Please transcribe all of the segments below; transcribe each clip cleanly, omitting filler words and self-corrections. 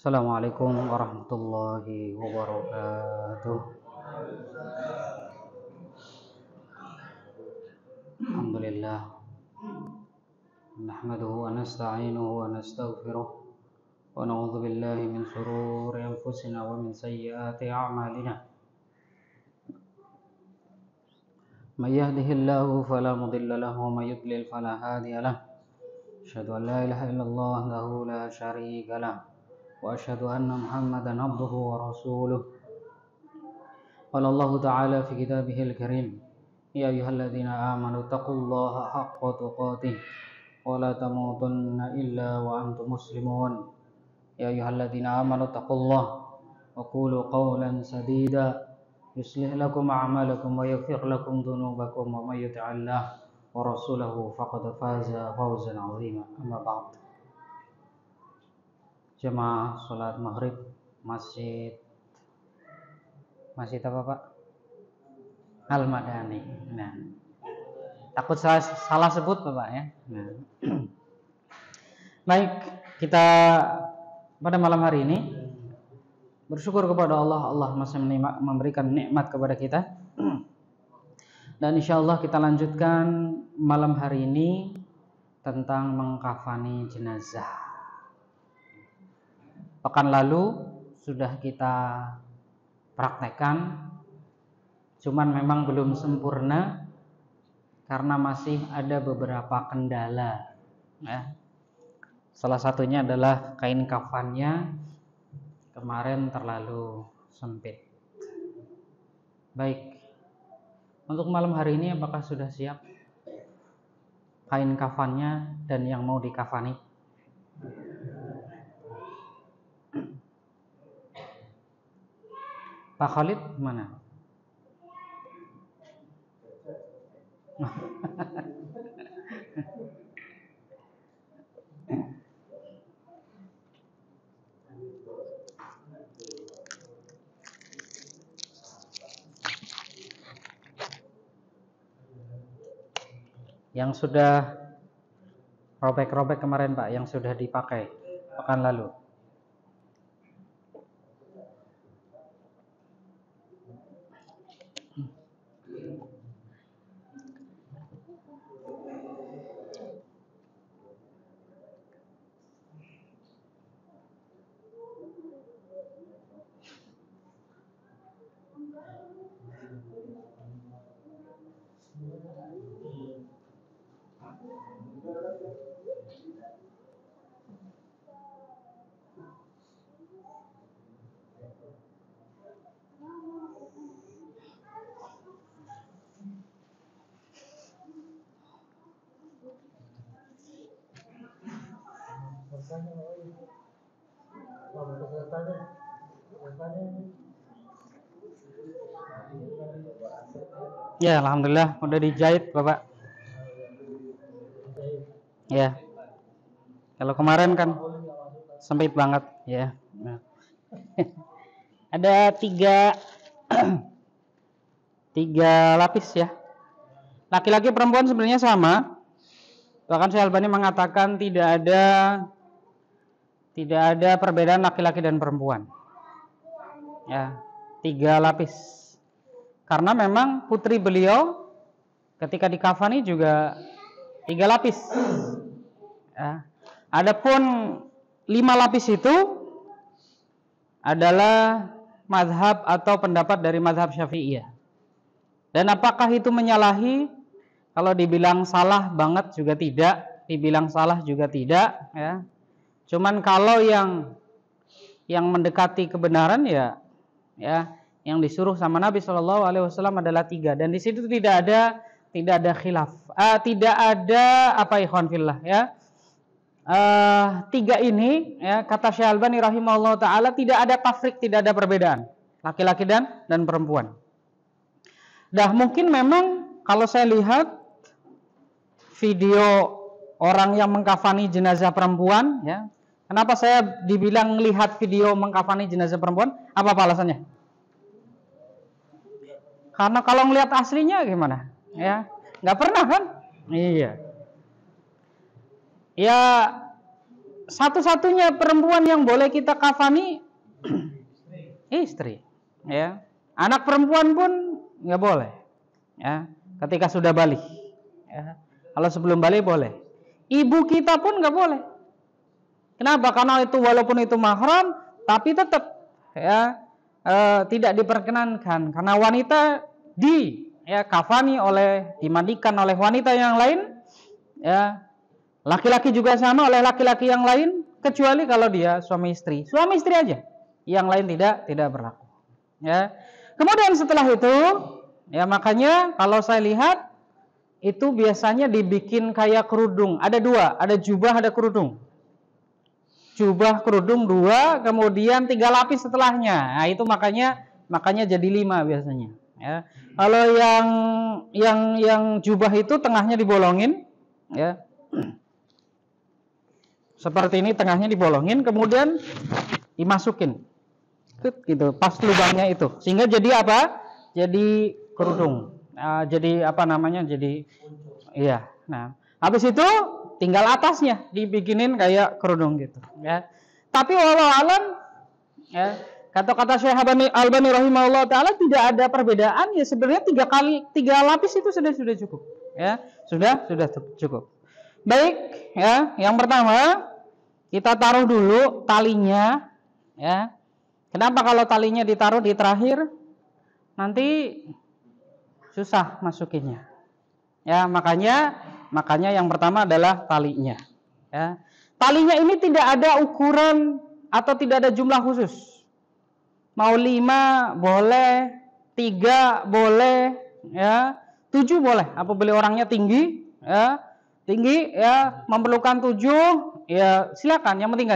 Assalamualaikum warahmatullahi wabarakatuh. Alhamdulillah. Nahmaduhu wa nasta'inuhu wa nastaghfiruh. Wa na'udzu billahi min shururi anfusina wa min sayyiati a'malina. May yahdihillahu fala mudilla lahu wa may yudlil fala hadiya lahu. Asyhadu an la ilaha illallah wahdahu la syarika lahu. وأشهد أن محمدا عبده ورسوله. قال الله تعالى في كتابه الكريم: يا أيها الذين آمنوا اتقوا الله حق تقاته ولا تموتن إلا وأنتم مسلمون. يا أيها الذين آمنوا اتقوا الله وقولوا قولا سديدا يصلح لكم أعمالكم ويغفر لكم ذنوبكم ومن يطع الله ورسوله فقد فاز فوزا عظيما. أما بعد. Jemaah sholat maghrib masjid apa Pak? Al-Madani. Nah, takut salah sebut Bapak ya. Nah. Baik, kita pada malam hari ini bersyukur kepada Allah. Allah masih memberikan nikmat kepada kita. Dan insyaallah kita lanjutkan malam hari ini tentang mengkafani jenazah. Pekan lalu sudah kita praktekkan, cuman memang belum sempurna karena masih ada beberapa kendala ya. Salah satunya adalah kain kafannya kemarin terlalu sempit. Baik, untuk malam hari ini apakah sudah siap kain kafannya dan yang mau dikafani? Pak Khalid mana? Yang sudah robek-robek kemarin Pak, yang sudah dipakai pekan lalu. Ya, alhamdulillah udah dijahit Bapak. Ya. Kalau kemarin kan sempit banget ya. Nah. Ada tiga lapis ya. Laki-laki perempuan sebenarnya sama. Bahkan Syekh Albani mengatakan tidak ada perbedaan laki-laki dan perempuan. Ya, 3 lapis. Karena memang putri beliau ketika dikafani juga 3 lapis. Ya. Adapun 5 lapis itu adalah mazhab atau pendapat dari mazhab Syafi'iyah. Dan apakah itu menyalahi? Kalau dibilang salah banget juga tidak, dibilang salah juga tidak. Ya. Cuman kalau yang mendekati kebenaran ya yang disuruh sama Nabi SAW adalah 3, dan di situ tidak ada khilaf, tidak ada ikhwan fillah ya. 3 ini ya, kata Syekh Albani rahimahullah taala tidak ada tafrik, tidak ada perbedaan laki-laki dan perempuan. Dah mungkin memang kalau saya lihat video orang yang mengkafani jenazah perempuan ya. Kenapa saya dibilang lihat video mengkafani jenazah perempuan? Apa alasannya? Karena kalau ngelihat aslinya gimana? Ya, nggak pernah kan? Iya. Ya, satu-satunya perempuan yang boleh kita kafani istri, ya. Anak perempuan pun nggak boleh, ya. Ketika sudah balik, ya. Kalau sebelum balik boleh. Ibu kita pun nggak boleh. Kenapa? Karena itu walaupun itu mahram, tapi tetap, ya, tidak diperkenankan karena wanita kafani dimandikan oleh wanita yang lain, ya. Laki-laki juga sama oleh laki-laki yang lain, kecuali kalau dia suami istri aja, yang lain tidak berlaku, ya. Kemudian setelah itu, ya, makanya kalau saya lihat itu biasanya dibikin kayak kerudung, ada dua, ada jubah, ada kerudung. Jubah kerudung dua, kemudian 3 lapis setelahnya. Nah, itu makanya jadi 5 biasanya, ya. Kalau yang jubah itu tengahnya dibolongin, ya. Seperti ini, tengahnya dibolongin, kemudian dimasukin gitu pas lubangnya itu, sehingga jadi apa? Jadi kerudung. Jadi apa namanya? Jadi iya. Nah, habis itu tinggal atasnya dibikinin kayak kerudung gitu, ya. Tapi wallahu alam, ya, kata-kata Syekh Albani rahimahullah taala tidak ada perbedaan, ya. Sebenarnya 3 lapis itu sudah cukup, ya. Sudah cukup. Baik, ya. Yang pertama, kita taruh dulu talinya, ya. Kenapa kalau talinya ditaruh di terakhir? Nanti susah masukinnya, ya. Makanya yang pertama adalah talinya, ya. Talinya ini tidak ada ukuran atau tidak ada jumlah khusus. Mau 5 boleh, 3 boleh, ya. 7 boleh apabila orangnya tinggi, ya. Tinggi, ya, memerlukan 7, ya silakan, yang penting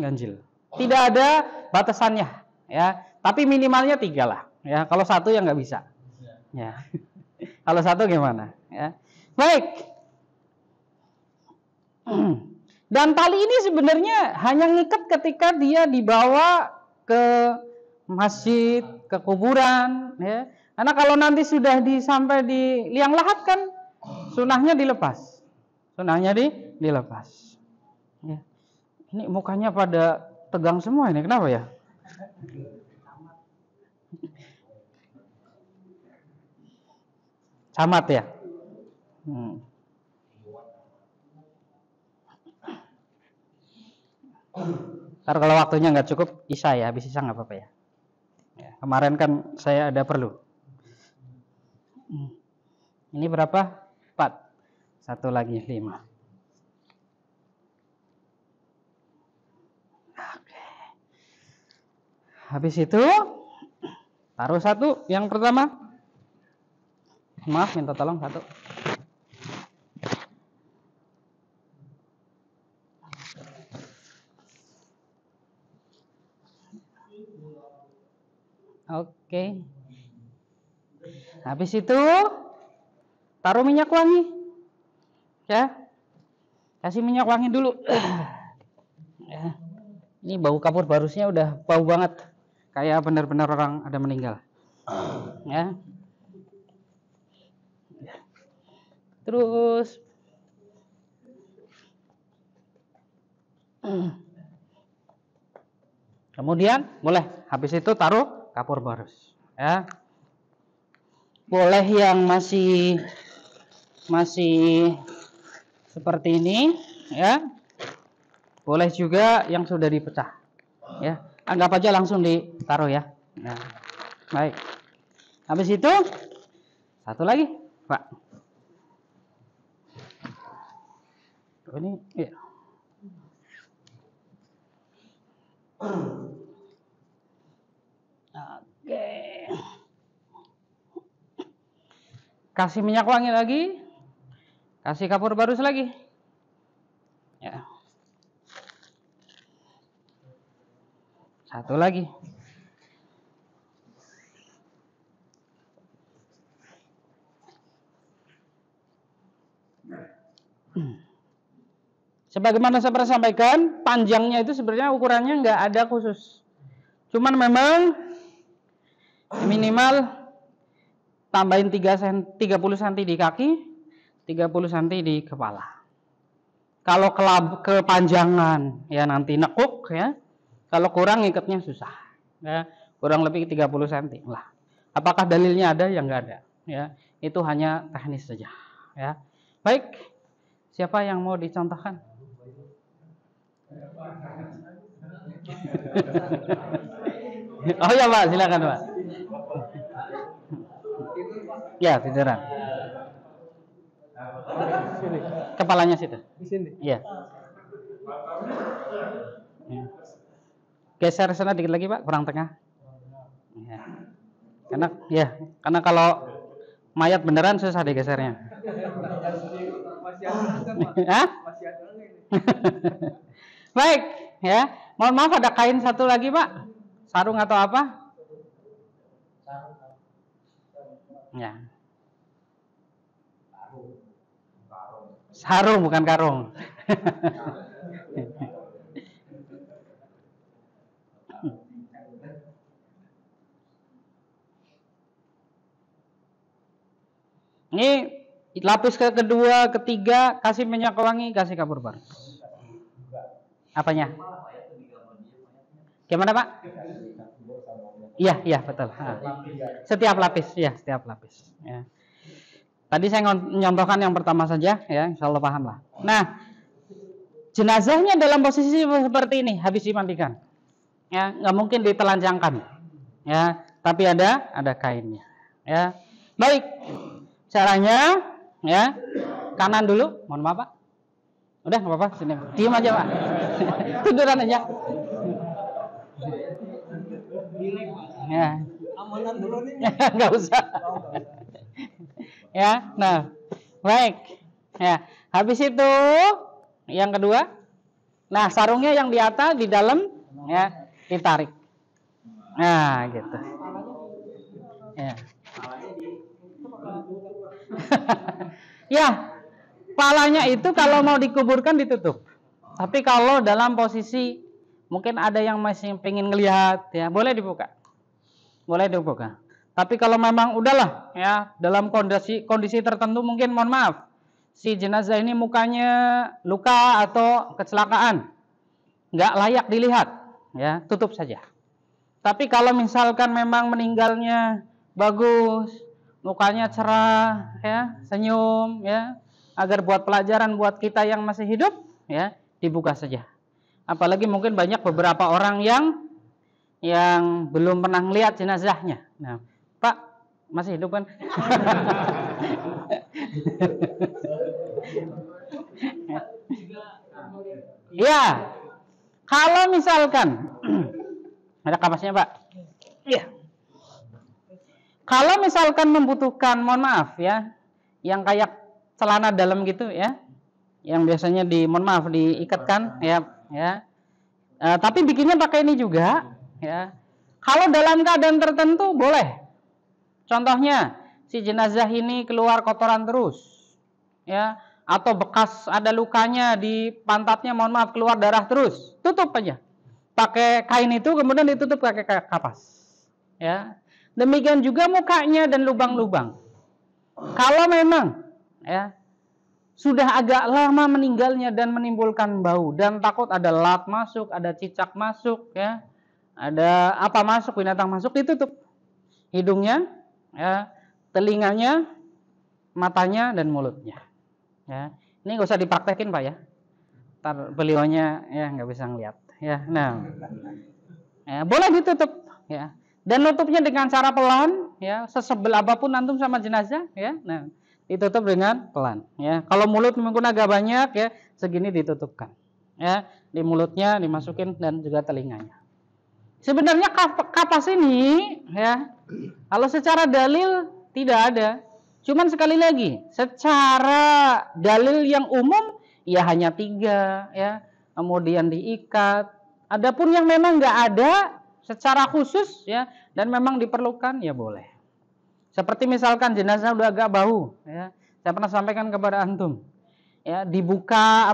ganjil. Tidak ada batasannya, ya. Tapi minimalnya 3 lah, ya. Kalau 1 ya nggak bisa, ya. Kalau 1 gimana, ya. Baik. Dan tali ini sebenarnya hanya ngikat ketika dia dibawa ke masjid, ke kuburan, ya. Karena kalau nanti sudah sampai di liang lahat kan sunahnya dilepas. Ya. Ini mukanya pada tegang semua ini, kenapa ya? Camat ya? Ntar kalau waktunya nggak cukup, Isya ya, habis Isya nggak apa-apa ya. Kemarin kan saya ada perlu. Ini berapa? 4. 1 lagi 5. Oke. Habis itu taruh 1 yang pertama. Maaf, minta tolong 1. Oke. Habis itu taruh minyak wangi, ya. Kasih minyak wangi dulu. Ya. Ini bau kapur barusnya udah bau banget, kayak benar-benar orang ada meninggal, ya. Terus kemudian boleh habis itu taruh kapur barus, ya. Boleh yang masih seperti ini, ya. Boleh juga yang sudah dipecah, ya. Anggap aja langsung ditaruh, ya. Nah, baik. Habis itu 1 lagi, Pak. Ini, ya. Oke. Kasih minyak wangi lagi, kasih kapur barus lagi, ya. 1 lagi. Sebagaimana saya pernah sampaikan, panjangnya itu sebenarnya ukurannya nggak ada khusus. Cuman memang minimal tambahin 30 cm di kaki, 30 cm di kepala. Kalau kepanjangan ya nanti nekuk ya. Kalau kurang ngikatnya susah. Ya, kurang lebih 30 cm lah. Apakah dalilnya ada? Yang enggak ada. Ya, itu hanya teknis saja. Ya, baik. Siapa yang mau dicontohkan? Oh ya Pak, silakan Pak. Ya, tiduran. Kepalanya situ. Di sini. Iya. Ya. Geser sana dikit lagi Pak, kurang tengah. Ya. Karena kalau mayat beneran susah digesernya. Masih ada Pak. Hah? Masih ada ini. Baik, ya. Mohon maaf ada kain satu lagi Pak. Sarung atau apa? Ya. Sarung bukan karung. Ini lapis kedua, ketiga, kasih minyak wangi, kasih kapur baru. Apanya? Gimana Pak? Iya betul. Setiap lapis, ya setiap lapis. Ya. Tadi saya nyontohkan yang pertama saja, ya, insya Allah paham lah. Nah, jenazahnya dalam posisi seperti ini, habis dimandikan, ya, nggak mungkin ditelanjangkan, ya, tapi ada kainnya, ya. Baik, caranya, ya, kanan dulu, mohon maaf Pak. Udah nggak apa-apa, sini, diam aja Pak, tiduran aja. Ya, Amanan dulu nih. nggak usah. Ya, nah, baik. Ya, habis itu yang kedua, nah sarungnya yang di atas, di dalam, ya, ditarik. Nah, gitu. Ya. Ya, palanya itu kalau mau dikuburkan ditutup. Tapi kalau dalam posisi mungkin ada yang masih pengen ngelihat, ya, boleh dibuka. Boleh dibuka. Tapi kalau memang udahlah ya dalam kondisi tertentu mungkin mohon maaf si jenazah ini mukanya luka atau kecelakaan nggak layak dilihat ya tutup saja. Tapi kalau misalkan memang meninggalnya bagus, mukanya cerah ya, senyum ya, agar buat pelajaran buat kita yang masih hidup ya dibuka saja. Apalagi mungkin banyak beberapa orang yang belum pernah lihat jenazahnya. Nah, Pak, masih hidup kan? Ya, kalau misalkan ada kapasnya Pak. Iya. Kalau misalkan membutuhkan, mohon maaf ya, yang kayak celana dalam gitu ya, yang biasanya mohon maaf diikatkan ya. Tapi bikinnya pakai ini juga ya. Kalau dalam keadaan tertentu boleh. Contohnya, si jenazah ini keluar kotoran terus, ya, atau bekas ada lukanya di pantatnya, mohon maaf keluar darah terus, tutup aja, pakai kain itu kemudian ditutup pakai kapas, ya. Demikian juga mukanya dan lubang-lubang. Kalau memang, ya, sudah agak lama meninggalnya dan menimbulkan bau dan takut ada lalat masuk, ada cicak masuk, ya, ada apa masuk, binatang masuk, ditutup hidungnya. Ya, telinganya, matanya dan mulutnya. Ya, ini nggak usah dipraktekin Pak ya. Ntar beliaunya ya nggak bisa ngeliat. Ya, nah, ya, boleh ditutup. Ya, dan nutupnya dengan cara pelan. Ya, sesebel apapun antum sama jenazah. Ya, nah, ditutup dengan pelan. Ya, kalau mulut mungkin agak banyak ya, segini ditutupkan. Ya, di mulutnya dimasukin dan juga telinganya. Sebenarnya kapas ini ya, kalau secara dalil tidak ada. Cuman sekali lagi, secara dalil yang umum ya hanya 3 ya, kemudian diikat. Adapun yang memang nggak ada secara khusus ya dan memang diperlukan ya boleh. Seperti misalkan jenazah udah agak bau ya. Saya pernah sampaikan kepada antum. Ya, dibuka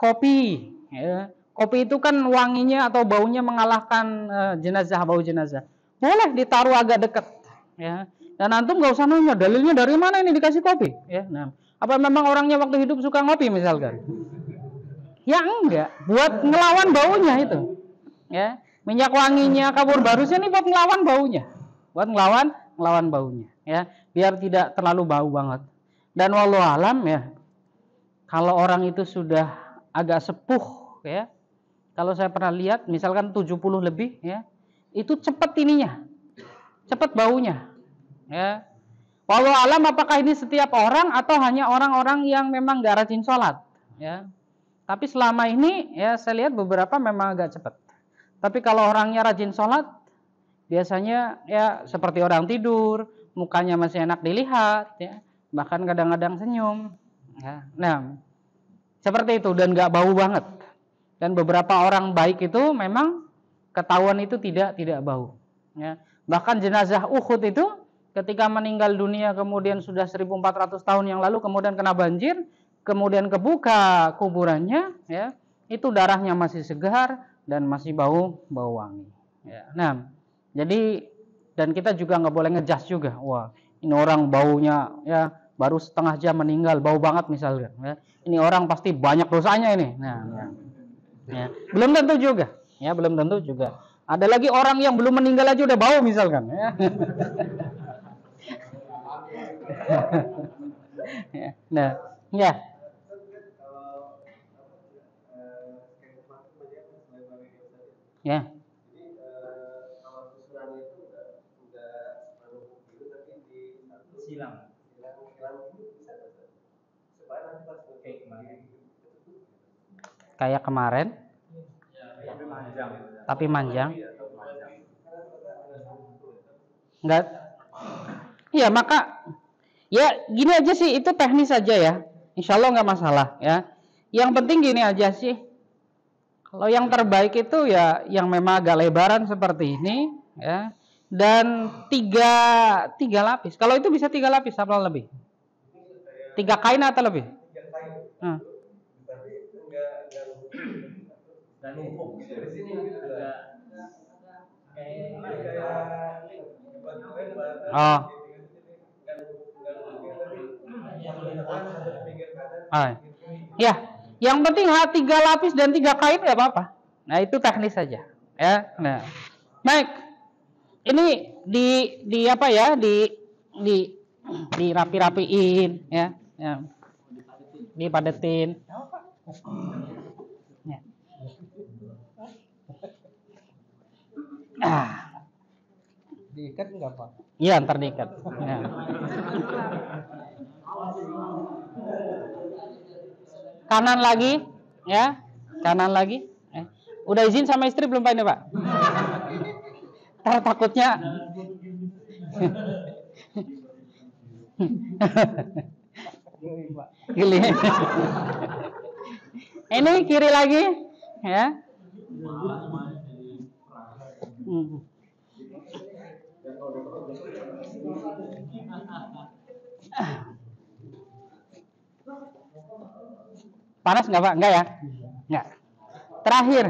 kopi ya. Kopi itu kan wanginya atau baunya mengalahkan jenazah, bau jenazah. Boleh ditaruh agak dekat, ya. Dan antum nggak usah nanya dalilnya dari mana ini dikasih kopi, ya. Nah, Apa memang orangnya waktu hidup suka ngopi misalkan? Ya enggak, buat ngelawan baunya itu. Ya, minyak wanginya Kapur Barusnya ini buat ngelawan baunya. Buat ngelawan baunya, ya. Biar tidak terlalu bau banget. Dan wallahu alam ya. Kalau orang itu sudah agak sepuh ya. Kalau saya pernah lihat misalkan 70 lebih ya, itu cepat ininya. Cepat baunya. Ya. Wallahu alam apakah ini setiap orang atau hanya orang-orang yang memang gak rajin sholat ya. Tapi selama ini ya saya lihat beberapa memang agak cepat. Tapi kalau orangnya rajin sholat biasanya ya seperti orang tidur, mukanya masih enak dilihat ya, bahkan kadang-kadang senyum ya. Nah, seperti itu dan gak bau banget. Dan beberapa orang baik itu memang ketahuan itu tidak bau ya. Bahkan jenazah Uhud itu ketika meninggal dunia kemudian sudah 1400 tahun yang lalu kemudian kena banjir, kemudian kebuka kuburannya ya, itu darahnya masih segar dan masih bau wangi ya. Nah, jadi dan kita juga nggak boleh ngejas juga, wah ini orang baunya ya baru setengah jam meninggal bau banget misalnya ya. Ini orang pasti banyak dosanya ini. Nah ya. Belum tentu juga ya, belum tentu juga. Ada lagi orang yang belum meninggal aja udah bau misalkan ya. Nah ya. Ya. Kayak kemarin. Tapi manjang. Enggak. Iya, maka ya gini aja sih, itu teknis aja ya. Insya Allah nggak masalah ya. Yang penting gini aja sih. Kalau yang terbaik itu ya yang memang agak lebaran seperti ini ya. Dan tiga lapis. Kalau itu bisa 3 lapis apa lebih? 3 kain atau lebih? Dan numpuk di sini Ya, yang penting 3 lapis dan 3 kain nggak apa-apa. Nah itu teknis saja, ya. Nah, baik. Ini di apa ya? Di rapi-rapiin, ya. Dipadetin. Ya. Diikat enggak, Pak? Iya, ntar diikat. Ya. Kanan lagi, ya. Kanan lagi. Udah izin sama istri belum Pak ini, Pak? Ntar takutnya. Gili. Ini kiri lagi, ya. Panas nggak Pak? Enggak ya? Enggak. Terakhir.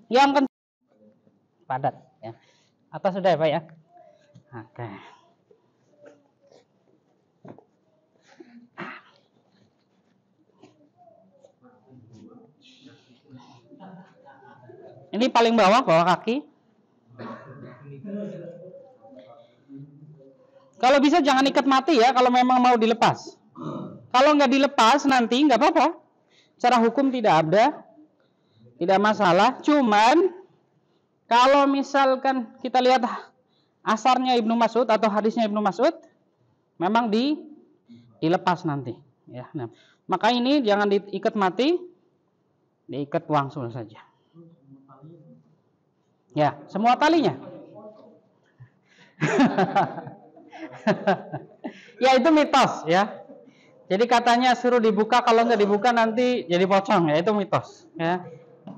Yang padat ya. Atas sudah ya Pak ya? Oke. Ini paling bawah kaki. Kalau bisa jangan ikat mati ya, kalau memang mau dilepas. Kalau nggak dilepas nanti nggak apa-apa. Secara hukum tidak ada, tidak masalah. Cuman kalau misalkan kita lihat asarnya Ibnu Mas'ud atau hadisnya Ibnu Mas'ud, memang dilepas nanti. Ya, nah, maka ini jangan diikat mati, diikat wangsul saja. Ya, semua talinya. Ya itu mitos ya. Jadi katanya suruh dibuka, kalau nggak dibuka nanti jadi pocong ya, itu mitos ya.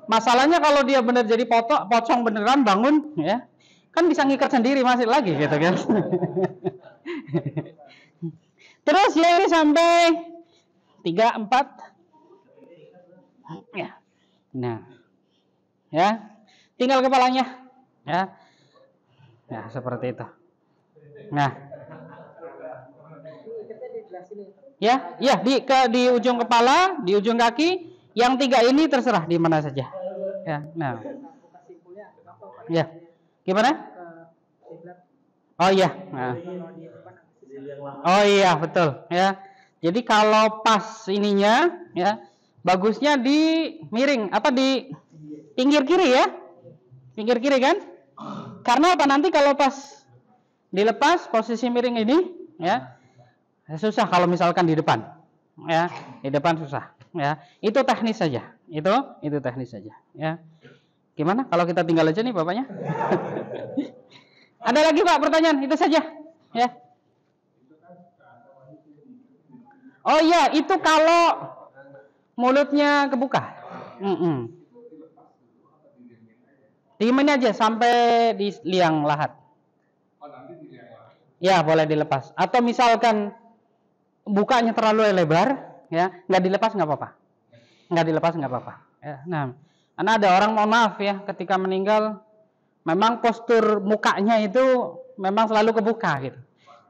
Masalahnya kalau dia benar jadi pocong beneran bangun ya, kan bisa ngikat sendiri masih lagi gitu kan. Terus ya ini sampai 3, 4 ya. Nah ya, tinggal kepalanya Ya. Ya, seperti itu. Nah. Ya, ya di ujung kepala, di ujung kaki, yang 3 ini terserah di mana saja. Ya, nah. Ya. Gimana? Oh iya. Nah. Oh iya, betul, ya. Jadi kalau pas ininya, ya, bagusnya di miring, apa di pinggir kiri ya? Pinggir kiri kan? Karena apa, nanti kalau pas dilepas posisi miring ini, ya, susah kalau misalkan di depan, ya, di depan susah, ya. Itu teknis saja, itu teknis saja, ya. Gimana kalau kita tinggal aja nih bapaknya? Ada lagi Pak pertanyaan? Itu saja, ya. Oh iya, itu kalau mulutnya kebuka. Diemin aja sampai di liang lahat. Ya, boleh dilepas. Atau misalkan bukanya terlalu lebar, ya, nggak dilepas nggak apa-apa. Nggak dilepas nggak apa-apa. Ya, nah, karena ada orang, mohon maaf ya, ketika meninggal, memang postur mukanya itu memang selalu kebuka gitu.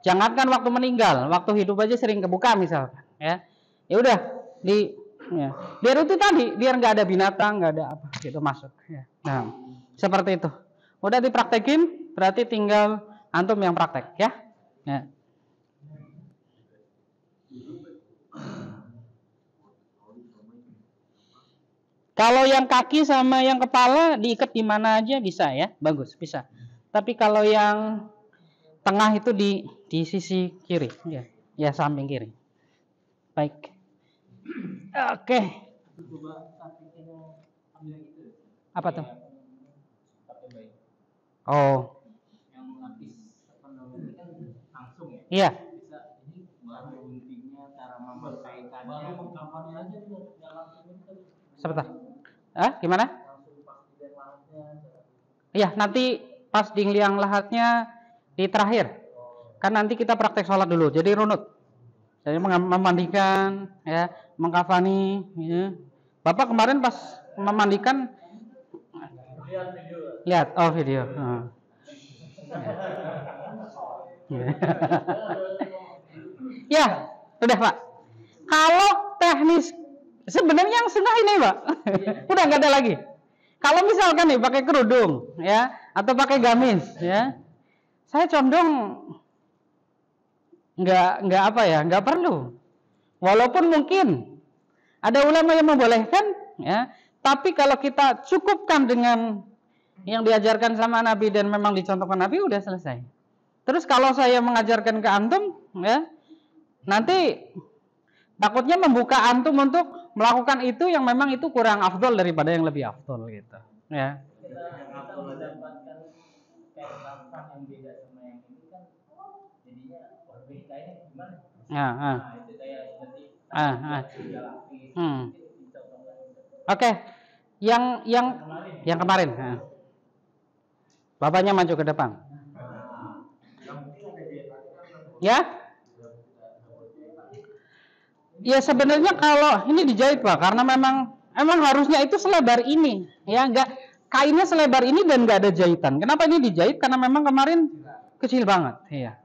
Jangankan waktu meninggal, waktu hidup aja sering kebuka misalkan, ya. Ya udah, ya. Biar itu tadi, biar nggak ada binatang, nggak ada apa gitu masuk. Ya. Nah, seperti itu. Udah dipraktekin, berarti tinggal antum yang praktek, ya. Ya. Kalau yang kaki sama yang kepala diikat di mana aja bisa ya, bagus bisa. Tapi kalau yang tengah itu di sisi kiri, ya samping kiri. Baik. Oke. Apa tuh? Oh. Iya. Sebentar. Gimana? Iya, nanti pas di liang lahatnya di terakhir. Kan nanti kita praktek sholat dulu. Jadi runut. Jadi memandikan, ya, mengkafani. Ya. Bapak kemarin pas memandikan lihat, oh video. Ya, udah Pak. Kalau teknis sebenarnya yang sunnah ini Pak, udah nggak ada lagi. Kalau misalkan nih pakai kerudung, ya, atau pakai gamis, ya, saya condong nggak apa ya, nggak perlu. Walaupun mungkin ada ulama yang membolehkan, ya, tapi kalau kita cukupkan dengan yang diajarkan sama Nabi dan memang dicontohkan Nabi, udah selesai. Terus kalau saya mengajarkan ke antum, ya, nanti takutnya membuka antum untuk melakukan itu yang memang itu kurang afdol daripada yang lebih afdol gitu, ya. Oke. Yang kemarin. Bapaknya maju ke depan. Ya? Ya sebenarnya kalau ini dijahit Pak, karena memang harusnya itu selebar ini, ya, enggak, kainnya selebar ini dan enggak ada jahitan. Kenapa ini dijahit? Karena memang kemarin kecil banget, iya.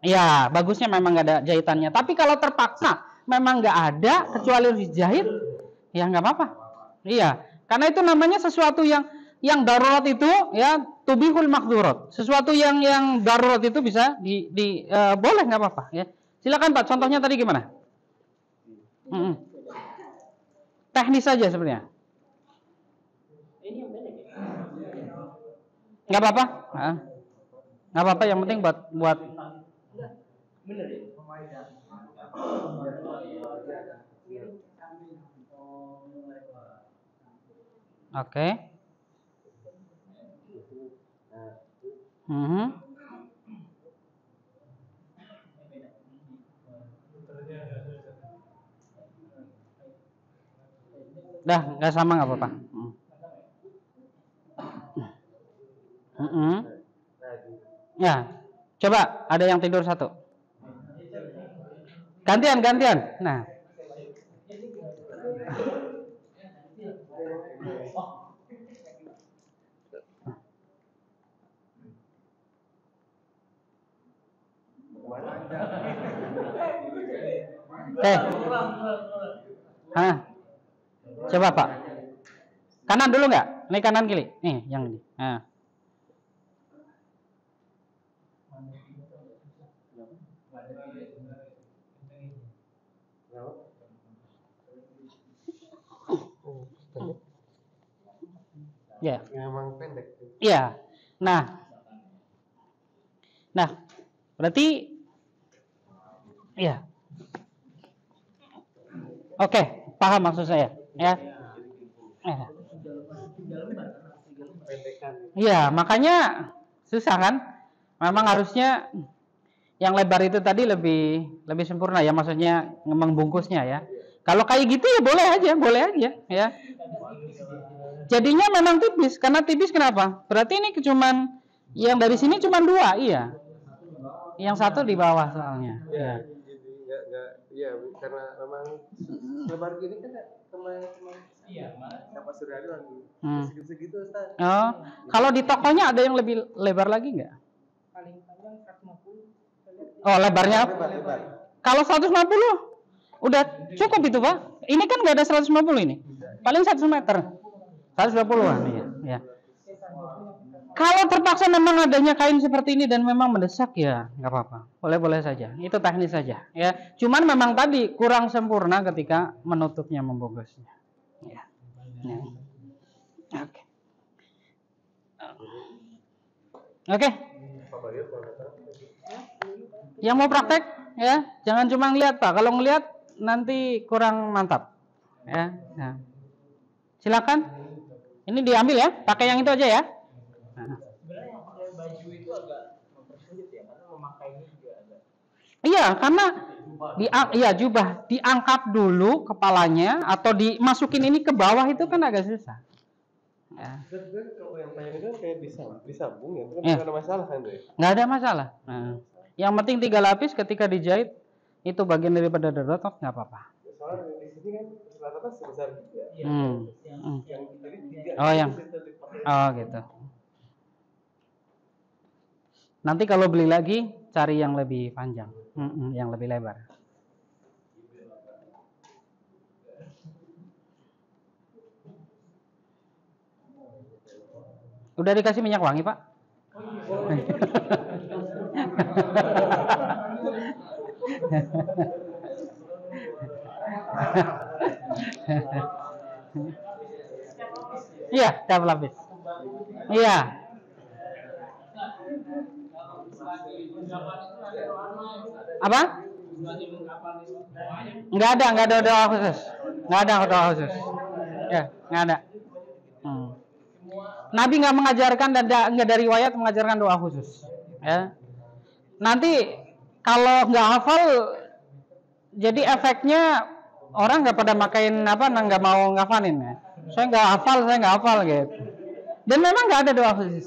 Iya, bagusnya memang enggak ada jahitannya. Tapi kalau terpaksa memang enggak ada kecuali harus dijahit, ya enggak apa-apa. Iya, karena itu namanya sesuatu yang darurat itu, ya, tubihul mahdurat. Sesuatu yang darurat itu bisa boleh enggak apa-apa, ya. Silakan Pak, contohnya tadi gimana? Teknis saja sebenarnya. Nggak apa-apa, nggak apa-apa. Yang penting buat. Oke. Dah, nggak sama nggak apa-apa. Ya, coba ada yang tidur satu. Gantian. Nah. Oke. Hah? Coba Pak. Kanan dulu nggak? Ini kanan kiri. Nih, yang ini. Nah. Ya. Memang pendek. Iya. Nah, berarti ya. Oke, paham maksud saya, ya. Iya, makanya susah kan? Memang harusnya yang lebar itu tadi lebih sempurna ya, maksudnya membungkusnya ya. Kalau kayak gitu ya boleh aja ya. Jadinya memang tipis, karena tipis kenapa? Berarti ini cuman yang dari sini cuma 2, iya. Yang satu di bawah soalnya. Ya, jadi iya karena memang lebar gini kan teman siapa sudah ada lagi. Segitu Ustaz. Oh, kalau di tokonya ada yang lebih lebar lagi nggak? Paling panjang 150. Oh, lebarnya? Lebar. Kalau 150 udah cukup itu Pak. Ini kan nggak ada 150 ini. Paling 1 meter. 120-an ya. Kalau terpaksa memang adanya kain seperti ini dan memang mendesak ya nggak apa-apa. Boleh saja. Itu teknis saja ya. Cuman memang tadi kurang sempurna ketika menutupnya, membungkusnya. Ya. Oke. Oke. Yang mau praktek ya, jangan cuma ngeliat Pak. Kalau ngeliat nanti kurang mantap. Ya. Nah. Silakan. Ini diambil ya, pakai yang itu aja ya. Nah. Sebenarnya yang pakai baju itu agak mempersulit ya, karena memakainya juga agak. Iya, karena jubah diangkat dulu kepalanya atau dimasukin ini ke bawah itu kan agak susah. Ya. Kalau yang panjang itu kan kayak disambung ya, itu kan Ya. nggak ada masalah kan tuh. Nggak ada masalah. Nah, yang penting 3 lapis ketika dijahit itu bagian daripada derotot nggak apa-apa. Soalnya di sini kan rata-rata sebesar juga. Yang tadi 3. Oh yang, oh gitu. Nanti kalau beli lagi cari yang lebih panjang, yang lebih lebar. Udah dikasih minyak wangi Pak? Iya, setiap lapis. Iya. Apa? Nggak ada doa khusus. Nggak ada doa khusus. Ya, nggak ada. Nabi nggak mengajarkan dan nggak dari riwayat mengajarkan doa khusus. Ya. Nanti kalau nggak hafal, jadi efeknya orang nggak pada makain nggak mau ngafalin ya. Saya nggak hafal gitu. Dan memang nggak ada doa khusus.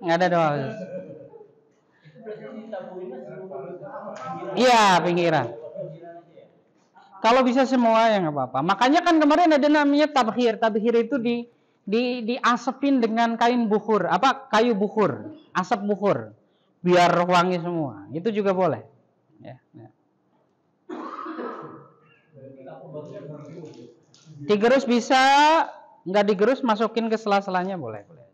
Nggak ada doa khusus. Iya, pinggiran. Kalau bisa semua ya nggak apa-apa. Makanya kan kemarin ada namanya tabkhir. Tabkhir itu diasepin dengan kain bukhur, kayu bukhur, asap bukhur, biar wangi semua. Itu juga boleh. Ya. Digerus bisa, nggak digerus masukin ke sela-selanya boleh aja.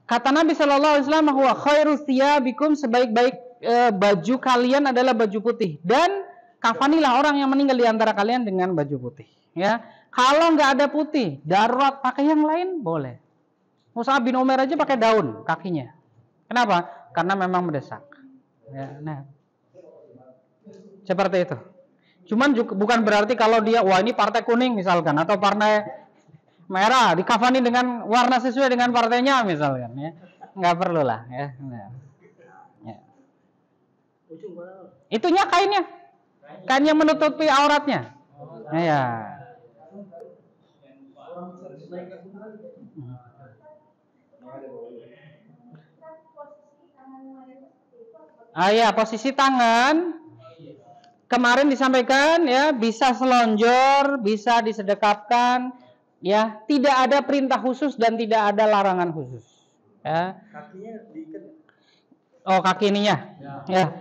Kata Nabi Shallallahu Alaihi Wasallam, "Huwa khairu thiyabikum, sebaik-baik baju kalian adalah baju putih, dan kafanilah orang yang meninggal di antara kalian dengan baju putih." Ya, kalau nggak ada putih, darurat pakai yang lain boleh. Mus'ab bin Umair aja pakai daun kakinya. Kenapa? Karena memang mendesak. Ya, nah, seperti itu. Cuman juga, bukan berarti kalau dia, wah ini partai kuning misalkan, atau partai merah, dikafani dengan warna sesuai dengan partainya misalkan, ya, nggak perlu lah, ya. Nah. Ya. Itunya kainnya, kain yang menutupi auratnya, ya. Ya, posisi tangan kemarin disampaikan ya, bisa selonjor, bisa disedekapkan. Ya, tidak ada perintah khusus dan tidak ada larangan khusus. Ya. Kakinya diikat. Oh, kaki ininya. Ya.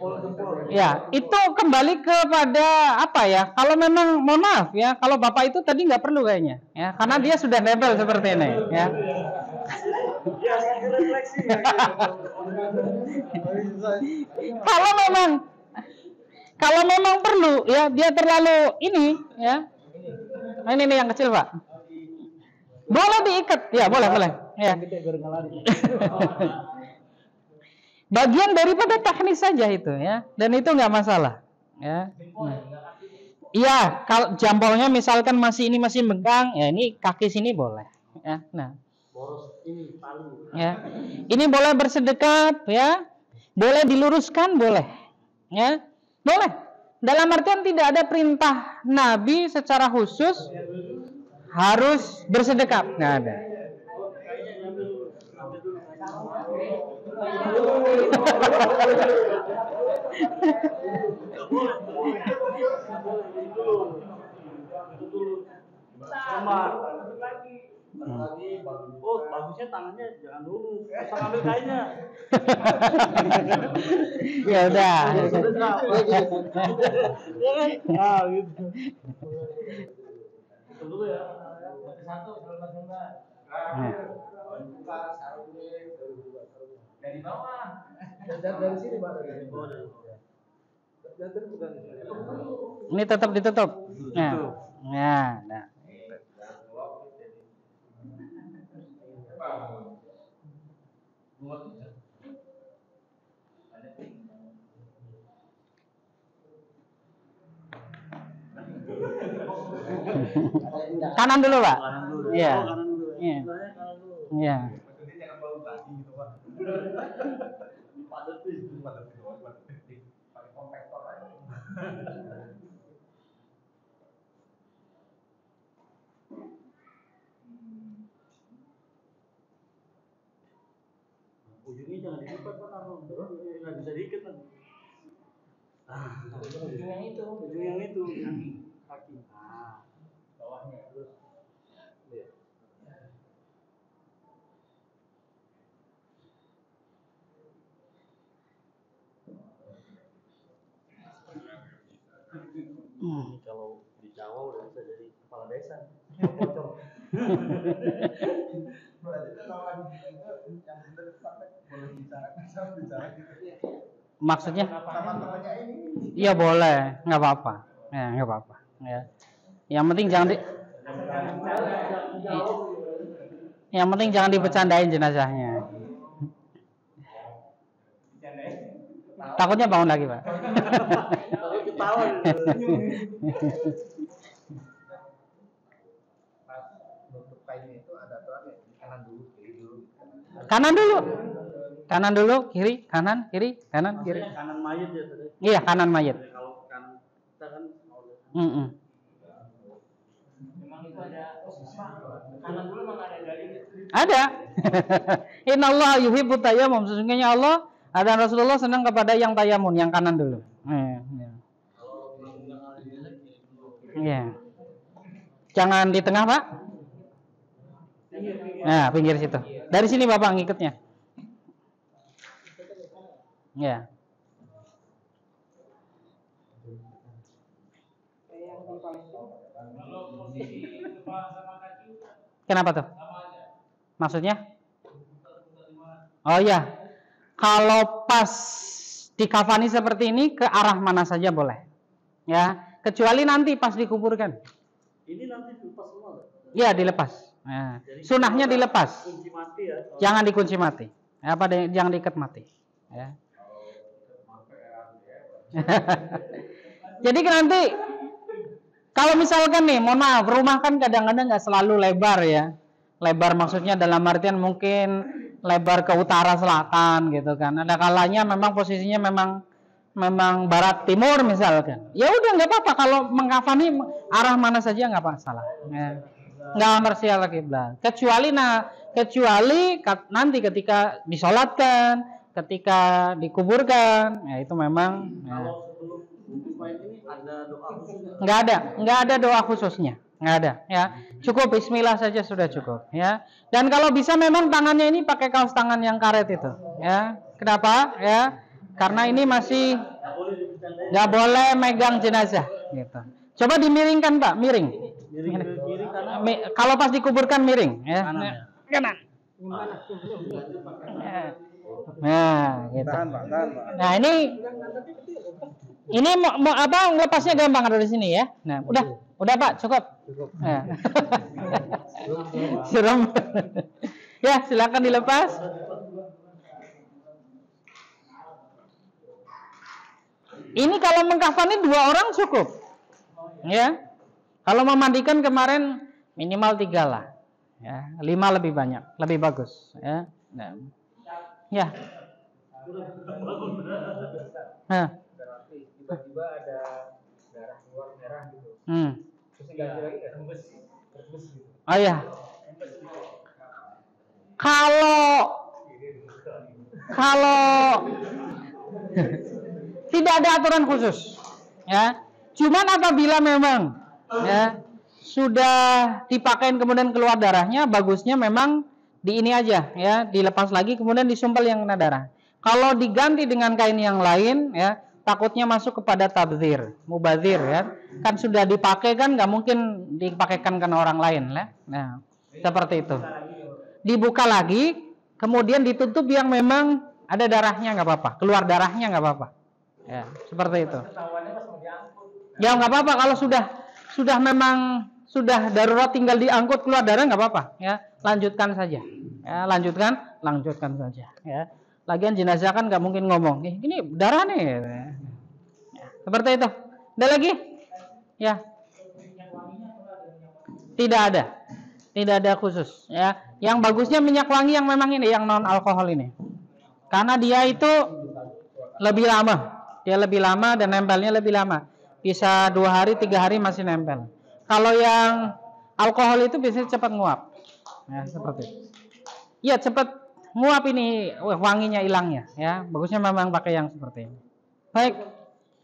Ya, itu kembali kepada apa ya? Kalau memang mohon maaf ya, kalau Bapak itu tadi nggak perlu kayaknya, ya, karena dia sudah nempel seperti ini, ya. Kalau memang perlu, ya, dia terlalu ini, ya. Nah, ini yang kecil, Pak. Boleh diikat, ya, boleh, ya. Bagian daripada teknis saja itu, ya, dan itu nggak masalah, ya. Iya, kalau jempolnya misalkan masih bengkang, ya ini kaki sini boleh, ya. Nah, ya, ini boleh bersedekat, ya, boleh diluruskan, boleh, ya, boleh. Dalam artian tidak ada perintah Nabi secara khusus harus bersedekap, nggak ada. Oh, bagusnya tangannya jangan dulu, usah ambil kainnya. Ya udah. Ah, gitu. Dulu ya. Satu dari bawah. Dari sini, Pak. Ini tetap ditutup. Nah. Ya, nah. Kanan dulu, Pak. Iya. Iya. Iya. Ujungnya jangan dilipat, Pak. Nggak bisa diikat, Pak. Ujung yang itu. Kaki. Nah, bawahnya terus. Iya. Kalau di Jawa udah bisa jadi kepala desa. Pocong. Maksudnya? Iya boleh, nggak apa-apa. Ya, nggak apa-apa. Ya. Yang penting jangan dibercandain jenazahnya. Takutnya bangun lagi, Pak. Kanan dulu, kiri, kanan, kiri, kanan, kiri. Kanan mayat ya tadi. Iya, kanan mayat. Kalau kanan kita kan memang itu ada kanan dulu memang ada dari ada. Innallaha yuhibbut tayammum. Sesungguhnya Allah dan Rasulullah senang kepada yang tayamun, yang kanan dulu. Iya. Jangan di tengah, Pak. Nah, pinggir situ. Dari sini Bapak ngikutnya. Ya. Kenapa tuh? Maksudnya? Oh ya, kalau pas dikafani seperti ini ke arah mana saja boleh, ya. Kecuali nanti pas dikuburkan. Ini nanti dilepas semua. Ya dilepas. Nah, sunahnya dilepas. Kunci mati ya. Jangan dikunci mati. Jangan diikat mati. Ya. Jadi nanti kalau misalkan nih, mohon maaf, rumah kan kadang-kadang nggak selalu lebar ya. Lebar maksudnya dalam artian mungkin lebar ke utara selatan gitu kan. Ada kalanya memang posisinya memang barat timur misalkan. Ya udah nggak apa-apa kalau mengkafani arah mana saja nggak masalah. Ya. Nggak parsial kiblat. Kecuali nanti ketika disolatkan, ketika dikuburkan, ya itu memang. Ya. Ini ada doa khususnya? Nggak ada doa khususnya, nggak ada. Ya, cukup Bismillah saja sudah cukup. Ya, dan kalau bisa memang tangannya ini pakai kaos tangan yang karet itu. Ya, Kenapa? Ya, karena ini masih nggak boleh megang jenazah. Gitu. Coba dimiringkan Pak, miring. Kalau pas dikuburkan miring, ya. Kanan. Nah, gitu. Nah ini mau apa? Lepasnya gampang ada di sini ya. Nah, udah Pak, cukup. Nah. Serem. Ya, silakan dilepas. Ini kalau mengkafani 2 orang cukup. Ya. Kalau memandikan kemarin minimal 3 lah. Ya, 5 lebih banyak, lebih bagus. Ya. Nah. Ya. Nah. Tiba-tiba ada darah keluar merah gitu. Terus ganti lagi tembus gitu. Oh ya. Kalau tidak ada aturan khusus, ya. Cuman apabila memang ya sudah dipakai kemudian keluar darahnya, bagusnya memang di ini aja, ya, dilepas lagi kemudian disumpel yang kena darah. Kalau diganti dengan kain yang lain, ya, takutnya masuk kepada tabdzir, mubadzir, ya. Kan sudah dipakai kan, nggak mungkin dipakaikan ke orang lain, ya. Nah, seperti itu. Dibuka lagi, kemudian ditutup yang memang ada darahnya nggak apa-apa, keluar darahnya nggak apa-apa. Ya, seperti itu. Ya nggak apa-apa kalau sudah memang sudah darurat tinggal diangkut keluar darah nggak apa-apa. Ya, lanjutkan saja. Ya, lanjutkan saja. Ya. Lagian jenazah kan nggak mungkin ngomong, ini darah nih. Ya, seperti itu. Ada lagi? Ya. Tidak ada khusus. Ya, yang bagusnya minyak wangi yang memang ini, yang non alkohol ini. Karena dia itu lebih lama. Dia lebih lama dan nempelnya lebih lama. Bisa 2 hari, 3 hari masih nempel. Kalau yang alkohol itu biasanya cepat nguap. Ya, seperti itu. Iya, cepat nguap ini, wanginya hilangnya. Ya, bagusnya memang pakai yang seperti ini. Baik.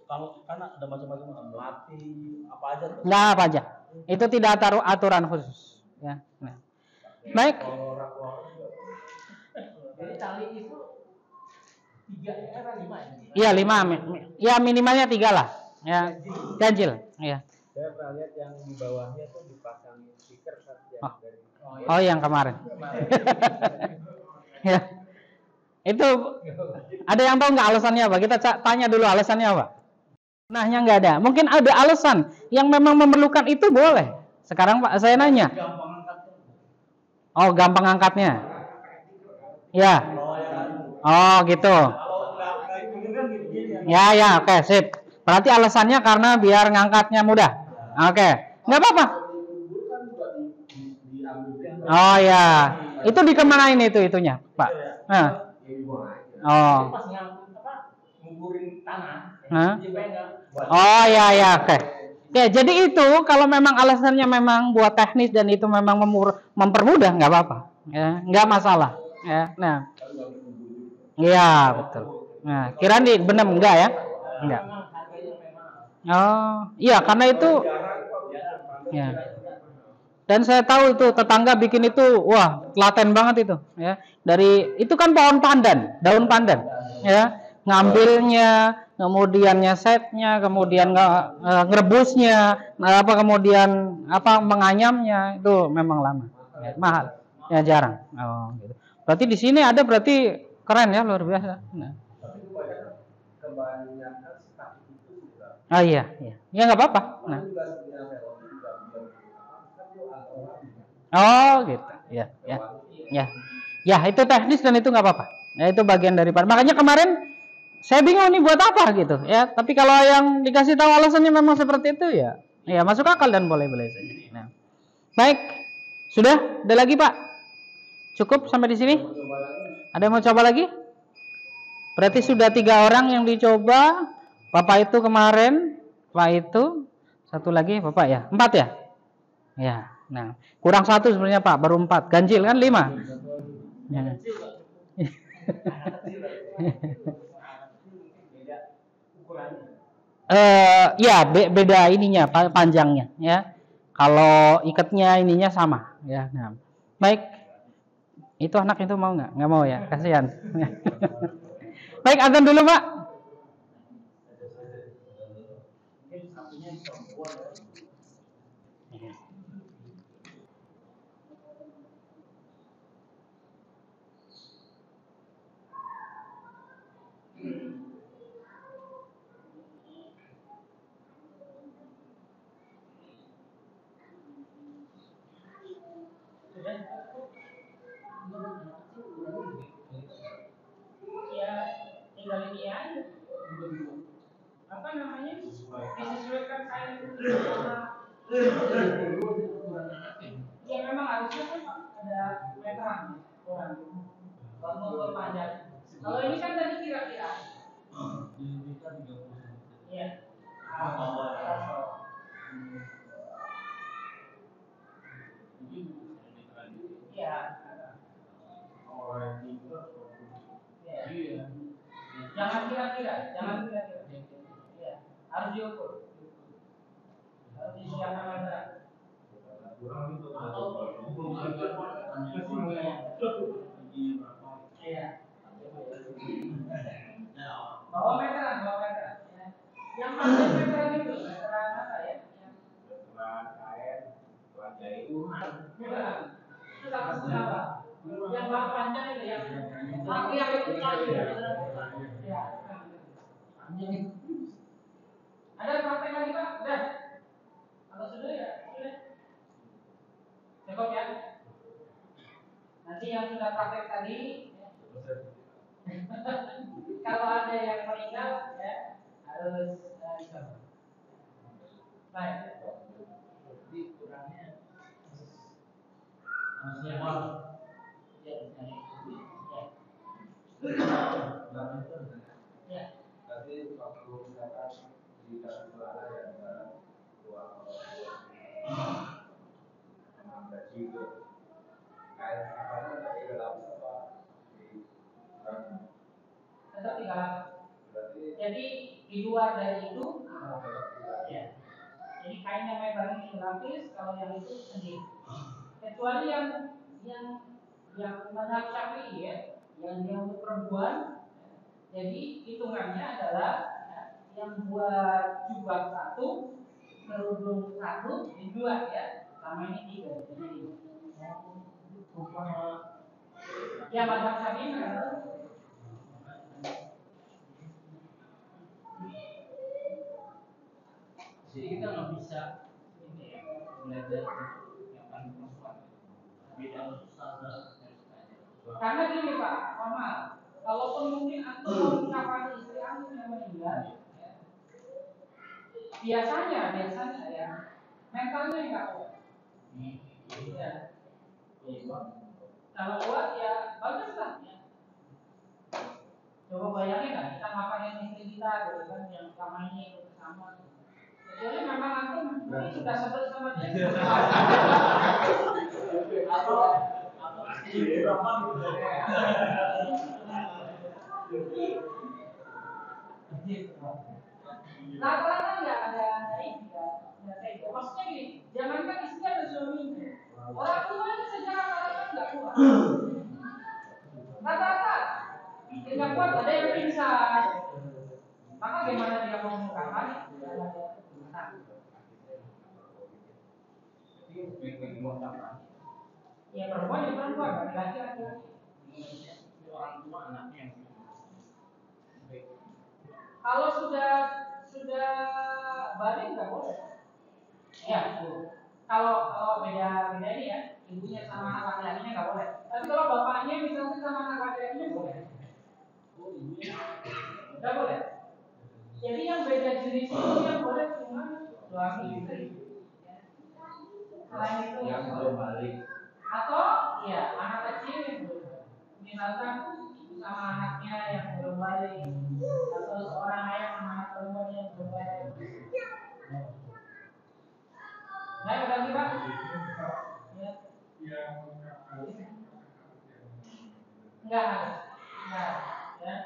Kalau karena ada macam-macam melati, apa aja? Nggak apa aja. Itu tidak aturan khusus. Ya. Nah. Baik. Jadi tali itu 3 era 5 ini. Iya 5, ya minimalnya 3 lah, ya ganjil, ya. Saya pernah lihat yang di bawahnya tuh dipasang stiker dari. Oh yang kemarin. Ya, itu ada yang tahu nggak alasannya apa? Kita tanya dulu alasannya apa. Nahnya nggak ada. Mungkin ada alasan yang memang memerlukan itu boleh. Sekarang Pak saya nanya. Oh gampang angkatnya. Ya. Oh gitu. Ya, oke, sip. Berarti alasannya karena biar ngangkatnya mudah. Oke, nggak apa-apa. Oh ya, itu dikemanain itunya, Pak? Nah. Oh. Oh ya, oke. Ya, jadi itu kalau memang alasannya memang buat teknis dan itu memang mempermudah, nggak apa-apa. Ya, nggak masalah. Ya, nah. Iya, betul. Nah, kirain benar enggak ya? Enggak. Oh, iya karena itu ya. Dan saya tahu itu tetangga bikin itu, wah, telaten banget itu, ya. Dari itu kan pohon pandan, daun pandan, ya. Ngambilnya, kemudian nyesetnya, kemudian ngerebusnya, kemudian menganyamnya itu memang lama, ya, mahal, ya jarang. Oh, gitu. Berarti di sini ada berarti keren ya, luar biasa. Nah. Oh iya, ya nggak apa-apa. Nah. Oh gitu, ya itu teknis dan itu nggak apa-apa. Ya itu bagian daripada. Makanya kemarin saya bingung nih buat apa gitu, ya. Tapi kalau yang dikasih tahu alasannya memang seperti itu ya masuk akal dan boleh-boleh saja. Nah. Baik, sudah, ada lagi Pak? Cukup sampai di sini? Ada yang mau coba lagi? Berarti sudah 3 orang yang dicoba. Bapak itu kemarin, Pak itu, satu lagi Bapak ya, 4 ya? Ya, nah kurang 1 sebenarnya Pak, baru 4, ganjil kan 5. Ya. Ya beda ininya, panjangnya ya. Kalau ikatnya ininya sama ya. Nah, baik. Itu anak itu mau nggak? Nggak mau ya, kasihan. Baik, azan dulu, Pak. Ya, tinggal ini aja. Apa namanya? Disesuaikan kain sama. Ya memang harusnya kan ada meteran orang. Kalau motor panjang. Kalau ini kan tadi kira-kira. Iya. Iya. Iya. Jangan kira-kira, jangan kira-kira. Iya. Harus diukur. Harus disiapkan meteran. Iya. Bawa meteran, bawa meteran. Ya. Yang panjang meteran itu, meteran apa ya? Meteran karet, lantai itu. Bukan. Itu 1,5 Pak. Yang bawa panjang itu yang itu lagi. Ya. Ada praktek lagi Pak? Udah. Atau sudah ya? Sudah. Cukup ya. Nanti yang sudah praktek tadi, kalau ada yang meninggal, ya harus dicoba. Baik. Jadi kurangnya harusnya ya. Ya. Tapi waktu misalkan di kasus suara ya antara dua gaji itu kayak apa namanya 300 apa tetap 300. Jadi di luar dari itu ya. Jadi kain yang lebarnya 300, kalau yang itu sendiri. Kecuali yang mazhab Syafi'i ya, yang dia untuk perempuan. Jadi hitungannya adalah ya, yang buat jubah 1, kerudung 1, ini 2 ya, sama ini 3. Jadi ya mazhab Syafi'i kan. Jadi kita nggak bisa ini ya belajar yang paling perempuan. Beda ustazah. Karena gini Pak, mama, kalaupun mungkin antum kapan istri antum yang meninggal, ya, biasanya ya mentalnya nggak kuat. Ya. Kalau kuat ya bagus lah. Ya. Coba bayangin lah kita ngapain istri kita, gitu kan yang selama ini bersama. Jadi memang antum mungkin sudah sebel sama dia. Rata-rata nggak ada ini, nggak tega. Maksudnya gini, jangankan istri ada suaminya, orang tuanya saja rata-rata nggak kuat. Rata-rata nggak kuat, ada yang pingsan. Maka gimana dia mau mengungkapkan? Ya perempuan ya perempuan, laki-laki. Orang tua anaknya yang kalau sudah balik nggak boleh. Ya, kalau beda ini ya, ibunya sama anak laki-lakinya nggak boleh. Tapi kalau bapaknya misalnya sama anak laki-lakinya boleh. Nggak boleh. Jadi yang beda jenis itu yang boleh cuma suami istri. Selain itu yang belum balik. Atau ya anak kecil yang belum. Misalkan sama anaknya yang belum balik, atau seorang ayah sama anak perempuan yang belum balik. Baik, berarti Pak. Ya. Enggak. Ya.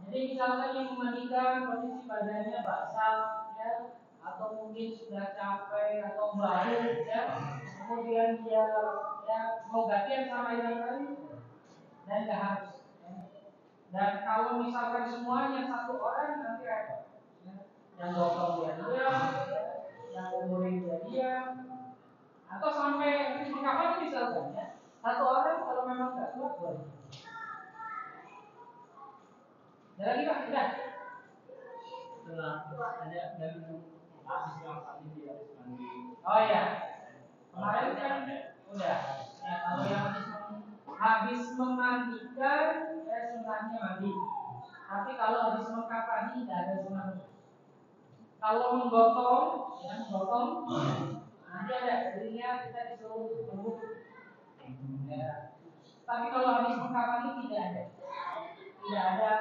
Jadi misalkan yang memandikan posisi badannya basah, ya, atau mungkin sudah capek atau baru, ya, kemudian dia ya mau gantian sama yang lain, dan nggak harus. Ya. Dan kalau misalkan semuanya satu orang nanti repot. Yang dokter dia diam, yang umurin dia diam, atau sampai kapan misalkan ya, satu orang kalau memang nggak kuat boleh. Ada lagi Pak? Tidak. Ada yang habis mandi tidak habis mandi. Oh ya, kemarin kan udah. Ya, kalau yang habis memandikan, sunahnya mandi. Tapi kalau habis mengkafani tidak ada sunah. Kalau menggotong, ya menggotong, nanti ada dirinya kita disuruh menggotong. Ya. Tapi kalau habis mengkafani tidak ada. Tidak ada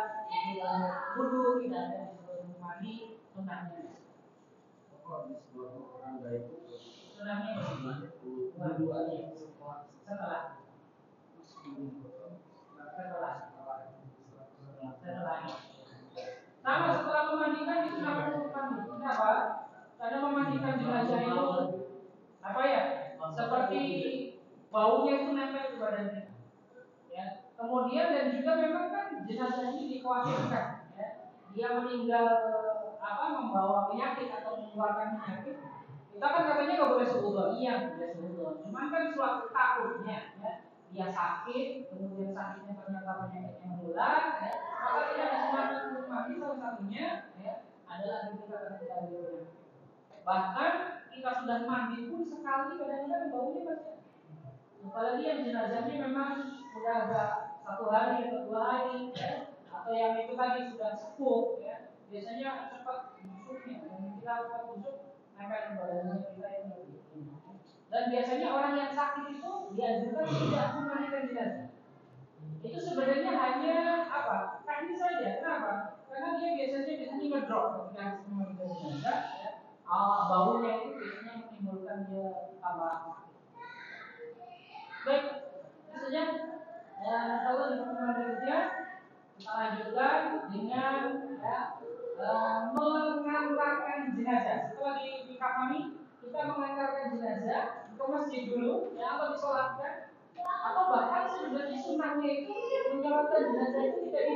wudu, tidak ada disuruh mandi, sunahnya. Sunahnya wudu aja setelah sama setelah memandikan itu sudah mandi. Kenapa? Karena memandikan jenazah itu apa ya? Seperti baunya itu nempel di badan kita. Ya. Kemudian dan juga memang kan jenazah ini dikhawatirkan, ya. Dia meninggal membawa penyakit atau mengeluarkan penyakit. Kita kan katanya nggak boleh seudah, iya boleh seudah. Cuman kan suatu takutnya, ya. Dia sakit, kemudian sakitnya ternyata penyakitnya menular, ya. Maka tidak ada semangat untuk mandi salah satunya, ya, adalah ketika kita penyakit. Bahkan kita sudah mandi pun sekali kadang-kadang baunya masih. Apalagi yang jenazahnya memang sudah agak 1 hari atau 2 hari, ya. Atau yang itu tadi sudah sepuh, ya. Biasanya cepat busuknya, dan kita cepat busuk nempel badannya kita yang lebih. Dan biasanya orang yang sakit itu dianjurkan tidak memandikan jenazah. Itu sebenarnya hanya teknis saja. Kenapa? Karena dia biasanya ngedrop ketika harus memandikan jenazah, ya. Baunya itu biasanya menimbulkan dia tambah sakit. Baik, itu saja. Dan kalau di pertemuan berikutnya kita lanjutkan dengan mengantarkan jenazah. Setelah dikafani, kita mengantarkan jenazah ke masjid dulu, ya, atau disolatkan, atau bahkan sebenarnya sunahnya itu menyolatkan jenazah itu tidak di